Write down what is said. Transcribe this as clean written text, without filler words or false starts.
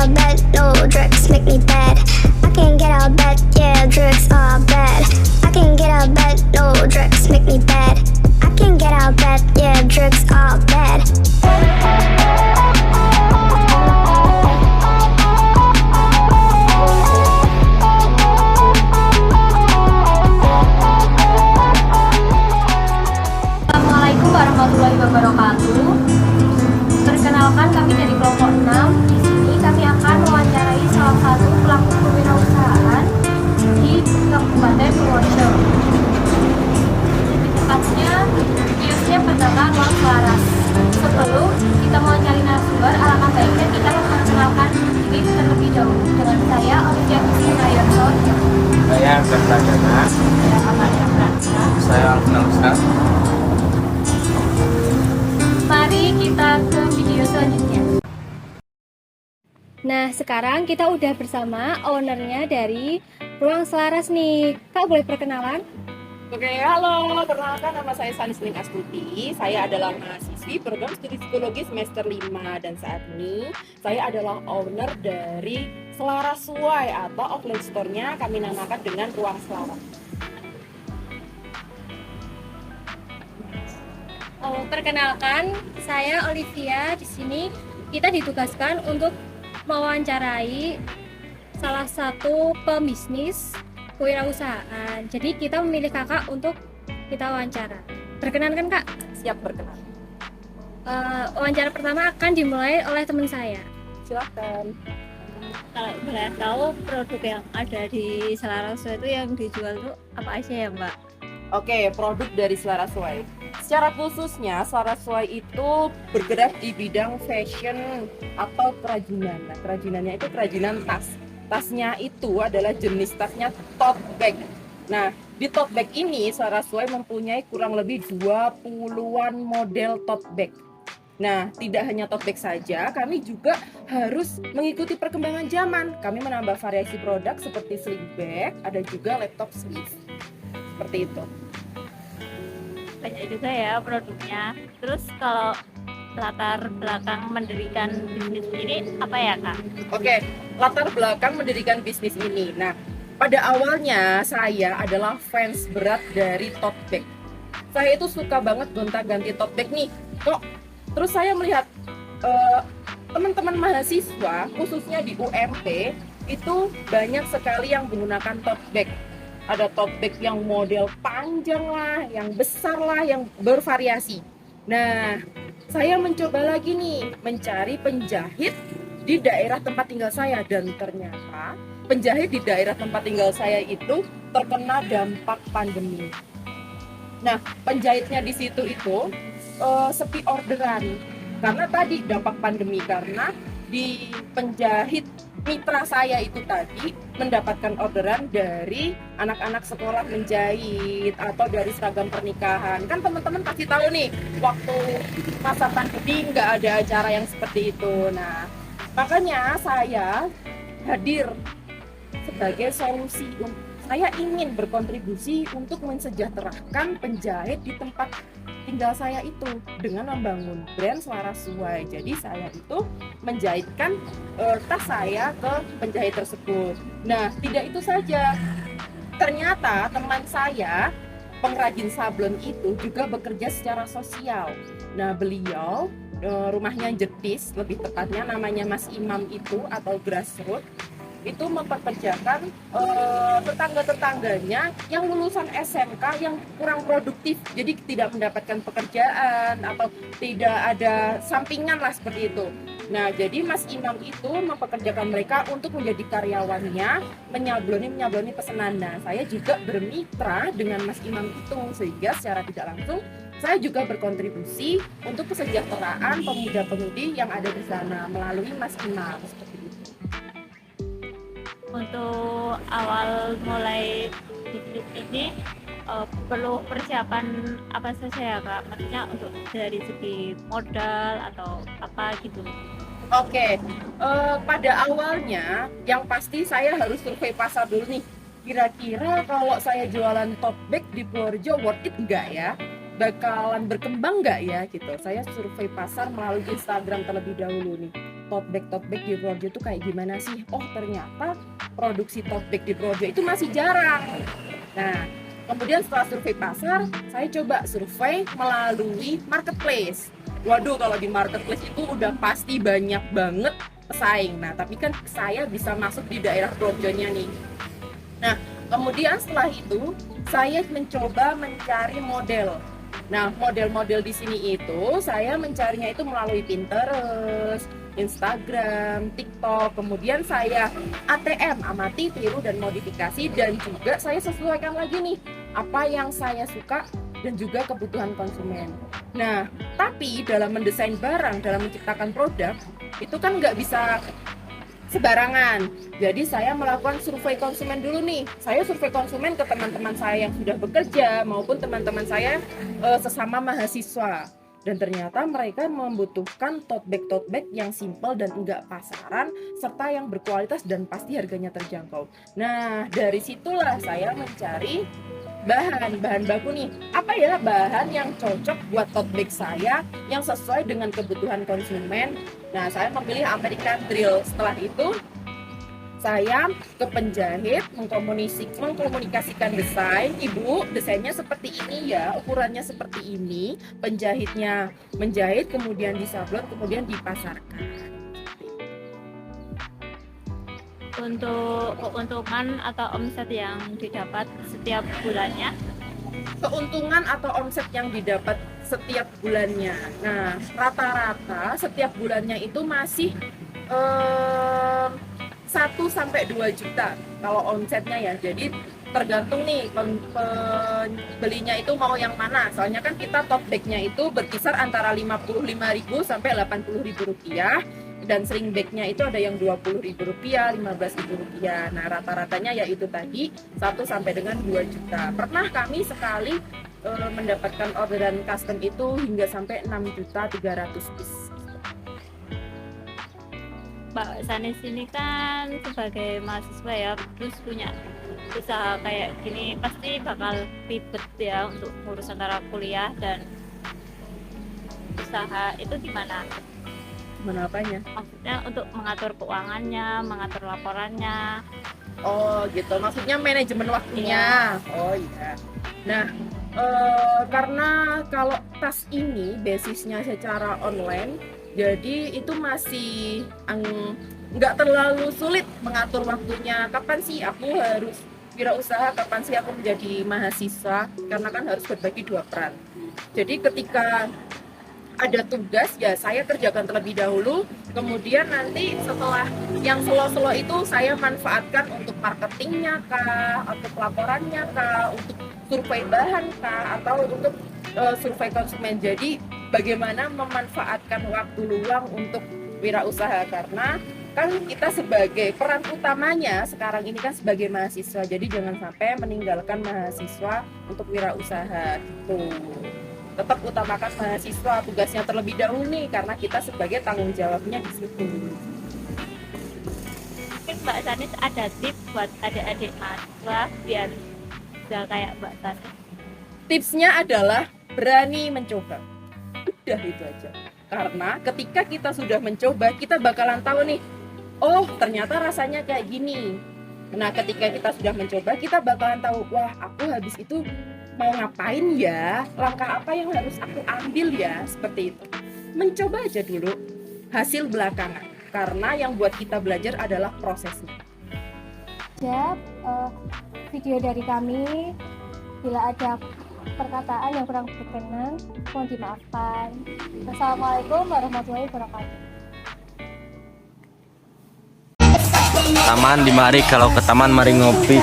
out of bed, no drugs make me bad. I can't get out of bed, yeah, drugs are bad. I can't get out of bed, no drugs make me bad. I can't get out of bed, yeah, drugs are bad. Assalamualaikum warahmatullahi wabarakatuh. Perkenalkan, kami dari kelompok 6. Di sini kami akan mewawancarai salah satu pelaku kewirausahaan di Kabupaten Purworejo. Tepatnya kiosnya bernama Ruang Selaras. Sebelum kita mewawancarai narasumber, alangkah baiknya kita memperkenalkan diri terlebih dahulu. Dengan saya, Olivia Kusnayarto. Saya Zafra Dana. Saya Amalia Pratna. Saya Alvin Ustaz. Mari kita ke video selanjutnya. Nah, sekarang kita udah bersama ownernya dari Ruang Selaras nih. Kak, boleh perkenalan? Oke, halo. Perkenalkan, nama saya Sanisling Astuti. Saya adalah mahasiswi program studi psikologi semester 5 dan saat ini saya adalah owner dari Selaras Suai atau offline store-nya kami namakan dengan Ruang Selaras. Oh, perkenalkan, saya Olivia. Di sini kita ditugaskan untuk mewawancarai salah satu pembisnis kewirausahaan. Jadi kita memilih kakak untuk kita wawancara. Berkenan kan kak? Siap berkenan. Wawancara pertama akan dimulai oleh teman saya. Silakan. Kalau boleh tahu produk yang ada di Selaras itu yang dijual tuh apa aja ya Mbak? Oke, produk dari Selaras Suai. Secara khususnya, Selaras Suai itu bergerak di bidang fashion atau kerajinan. Nah, kerajinannya itu kerajinan tas. Tasnya itu adalah jenis tasnya tote bag. Nah, di tote bag ini Selaras Suai mempunyai kurang lebih 20-an model tote bag. Nah, tidak hanya tote bag saja, kami juga harus mengikuti perkembangan zaman. Kami menambah variasi produk seperti sling bag, ada juga laptop sleeve. Seperti itu. Banyak juga ya produknya. Terus kalau latar belakang mendirikan bisnis ini apa ya Kak? Oke, latar belakang mendirikan bisnis ini. Nah, pada awalnya saya adalah fans berat dari tote bag. Saya itu suka banget gonta-ganti tote bag nih. Kok terus saya melihat teman-teman mahasiswa khususnya di UMP itu banyak sekali yang menggunakan tote bag. Ada tote bag yang model panjang lah, yang besar lah, yang bervariasi. Nah, saya mencoba lagi nih mencari penjahit di daerah tempat tinggal saya dan ternyata penjahit di daerah tempat tinggal saya itu terkena dampak pandemi. Nah, penjahitnya di situ itu sepi orderan karena tadi dampak pandemi, karena di penjahit mitra saya itu tadi mendapatkan orderan dari anak-anak sekolah menjahit atau dari seragam pernikahan. Kan teman-teman pasti tahu nih, waktu masa pandemi nggak ada acara yang seperti itu. Nah, makanya saya hadir sebagai solusi. Saya ingin berkontribusi untuk mensejahterakan penjahit di tempat tinggal saya itu dengan membangun brand Selaras Suai. Jadi saya itu menjahitkan tas saya ke penjahit tersebut. Nah, tidak itu saja. Ternyata teman saya, pengrajin sablon itu juga bekerja secara sosial. Nah, beliau rumahnya Jetis, lebih tepatnya namanya Mas Imam itu atau grassroots, itu memperkerjakan tetangga-tetangganya yang lulusan SMK yang kurang produktif, jadi tidak mendapatkan pekerjaan atau tidak ada sampingan lah seperti itu. Nah, jadi Mas Imam itu mempekerjakan mereka untuk menjadi karyawannya, menyabloni pesanan. Nah, saya juga bermitra dengan Mas Imam itu, sehingga secara tidak langsung saya juga berkontribusi untuk kesejahteraan pemuda-pemudi yang ada di sana melalui Mas Imam. Seperti itu. Untuk awal mulai bisnis ini perlu persiapan apa saja ya Kak? Maksudnya untuk dari segi modal atau apa gitu? Oke, pada awalnya yang pasti saya harus survei pasar dulu nih. Kira-kira kalau saya jualan tote bag di Purworejo worth it nggak ya? Bakalan berkembang nggak ya gitu? Saya survei pasar melalui Instagram terlebih dahulu nih. tote bag di Projo itu kayak gimana sih? Oh ternyata produksi tote bag di Projo itu masih jarang. Nah kemudian setelah survei pasar, saya coba survei melalui marketplace. Waduh, kalau di marketplace itu udah pasti banyak banget pesaing. Nah, tapi kan saya bisa masuk di daerah Projonya nih. Nah, kemudian setelah itu saya mencoba mencari model. Nah, model-model di sini itu saya mencarinya itu melalui Pinterest, Instagram, TikTok. Kemudian saya ATM, amati, tiru, dan modifikasi. Dan juga saya sesuaikan lagi nih apa yang saya suka dan juga kebutuhan konsumen. Nah, tapi dalam mendesain barang, dalam menciptakan produk, itu kan nggak bisa sembarangan. Jadi saya melakukan survei konsumen dulu nih. Saya survei konsumen ke teman-teman saya yang sudah bekerja maupun teman-teman saya sesama mahasiswa. Dan ternyata mereka membutuhkan tote bag yang simple dan enggak pasaran, serta yang berkualitas dan pasti harganya terjangkau. Nah, dari situlah saya mencari bahan baku nih. Apa ya bahan yang cocok buat tote bag saya yang sesuai dengan kebutuhan konsumen. Nah, saya memilih American Drill. Setelah itu saya ke penjahit mengkomunikasikan desain. Ibu, desainnya seperti ini ya, ukurannya seperti ini. Penjahitnya menjahit, kemudian disablon, kemudian dipasarkan. Untuk keuntungan atau omset yang didapat setiap bulannya? Keuntungan atau omset yang didapat setiap bulannya. Nah, rata-rata setiap bulannya itu masih 1-2 juta kalau omsetnya ya. Jadi tergantung nih pembelinya itu mau yang mana. Soalnya kan kita tote bag-nya itu berkisar antara 55.000 sampai 80.000 rupiah. Dan sling bag-nya itu ada yang 20.000 rupiah, 15.000 rupiah. Nah, rata-ratanya yaitu tadi 1 sampai dengan 2 juta. Pernah kami sekali mendapatkan orderan custom itu hingga sampai 6.300.000 piece. Mbak Sanis ini kan sebagai mahasiswa ya, terus punya usaha kayak gini, pasti bakal ribet ya untuk ngurus antara kuliah dan usaha. Itu gimana? Gimana apanya? Maksudnya untuk mengatur keuangannya, mengatur laporannya. Oh gitu, maksudnya manajemen waktunya. Oh iya. Nah, karena kalau tas ini basisnya secara online, jadi itu masih nggak terlalu sulit mengatur waktunya. Kapan sih aku harus wirausaha, kapan sih aku menjadi mahasiswa, karena kan harus berbagi dua peran. Jadi ketika ada tugas ya saya kerjakan terlebih dahulu, kemudian nanti setelah yang selo-selo itu saya manfaatkan untuk marketingnya kah, untuk laporannya kah, untuk survei bahan kah, atau untuk survei konsumen. Jadi bagaimana memanfaatkan waktu luang untuk wirausaha, karena kan kita sebagai peran utamanya sekarang ini kan sebagai mahasiswa, jadi jangan sampai meninggalkan mahasiswa untuk wirausaha gitu. Tetap utamakan mahasiswa, tugasnya terlebih dahulu nih, karena kita sebagai tanggung jawabnya di situ. Mungkin Mbak Sanis ada tips buat adik-adik mahasiswa biar bisa kayak Mbak Sanis? Tipsnya adalah berani mencoba. Udah itu aja. Karena ketika kita sudah mencoba, kita bakalan tahu nih, oh ternyata rasanya kayak gini. Nah ketika kita sudah mencoba, kita bakalan tahu, wah aku habis itu mau ngapain ya, langkah apa yang harus aku ambil ya, seperti itu. Mencoba aja dulu, hasil belakangan. Karena yang buat kita belajar adalah prosesnya. Video dari kami, bila ada perkataan yang kurang berkenan, mohon dimaafkan. Wassalamualaikum warahmatullahi wabarakatuh. Taman di mari, kalau ke taman mari ngopi.